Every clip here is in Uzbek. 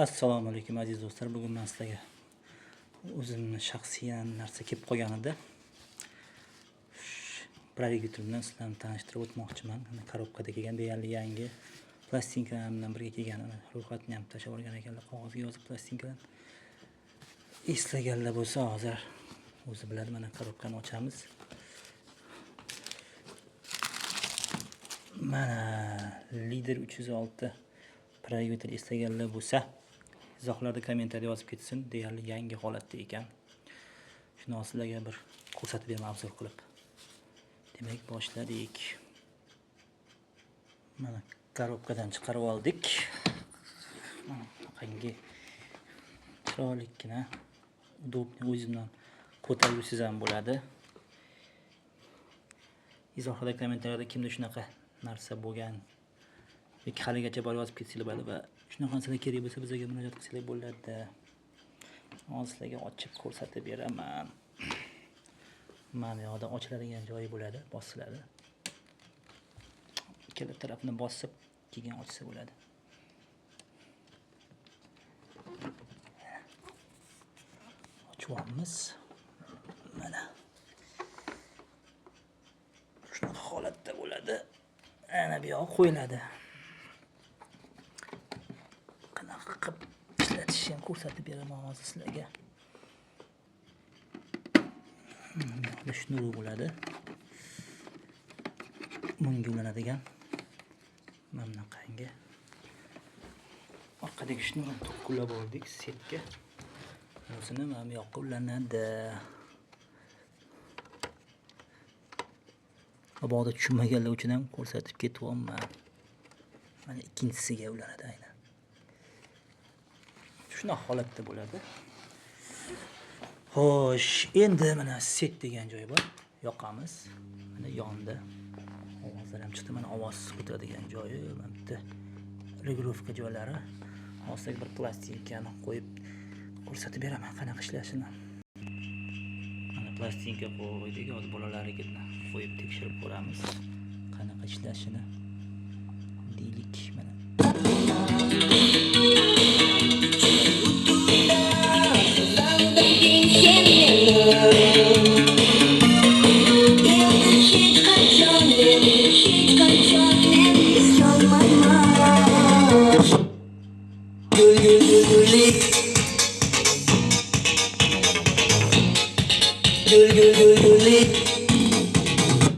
Assalomu alaykum aziz do'stlar. Bugun men sizlarga o'zimni shaxsiy narsa kelib qolgan edi. Proyektor bilan sizlarni tanishtirib o'tmoqchiman. Mana korobkada kelgan deyarli yangi plastinka bilan birga kelgan. Ro'yxatni ham tashlab olgan ekanlar, qog'ozga yozib plastinkadan. Eslaganlar bo'lsa, hozir o'zi biladi. Mana korobkani ochamiz. Mana Lider 306 proyektor eslaganlar bo'lsa, izohlarda kommentariyada yozib ketsin. Deyarli yangi holatda ekan. Shuni sizlarga bir ko'rsatib beraman obzor qilib. Demak, boshladik. Mana korobkadan chiqarib oldik. Mana bunaqangi chiroylikgina, udobniy o'zimdan ko'taruvsiz ham bo'ladi. Izohlarda kommentariyada kimda shunaqa narsa bo'lgan yoki haligacha bor yozib ketsanglar bo'ladi va shunaqa narsalar kerak bo'lsa bizga murojaat qilsanglar bo'ladi. Hozir sizlarga ochib ko'rsatib beraman. Mana bu yoqda ochiladigan joyi bo'ladi, bosiladi. Ikkala tarafini bosib keyin ochsa bo'ladi. Ochamiz. Mana shunaqa holatda bo'ladi. Ana bu yoq qo'yiladi. Qanaqa qilib ishlatishni ham ko'rsatib beraman hozir sizlarga. Mana shunday bo'ladi. Bunga ulanadigan mana bunaqangi orqadagi shuni to'qilab oldik setga. O'zini mana bu yoqqa ulanadi. Mabodo tushunmaganlar uchun ham ko'rsatib ketyapman. Mana ikkinchisiga ulanadi aynan. Shuna holatda bo'ladi. Xo'sh, endi mana set degan joy bor. Yoqamiz. Mana yonda. Ovozlar ham chiqdi. Mana ovoz ko'taradigan joyi, mana bitta regulovka joylari. Hozir bir plastinkani qo'yib ko'rsatib beraman qanaqa ishlashini. Mana plastinka qo'ydik, hozir bolalarga qo'yib tekshirib ko'ramiz qanaqa ishlashini. Deylik mana.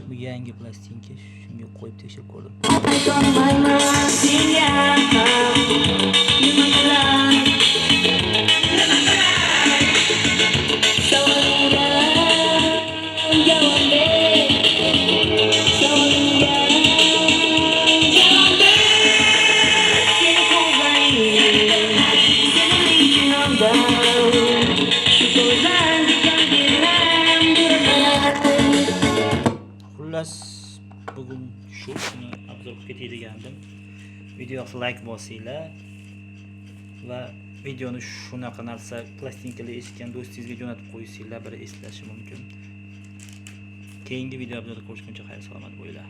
Bu yangi plastinka, shunga qo'yib tekshirib ko'rdim. Xullas, bugun shuni obzor qilib ketay degandim. Videoga like bosinglar va videoni shunaqa narsa plastinkalar eshitgan do'stingizga jo'natib qo'ysanglar, bir eslashi mumkin. Keyingi video obzorda ko'rishguncha xayr salomat bo'linglar.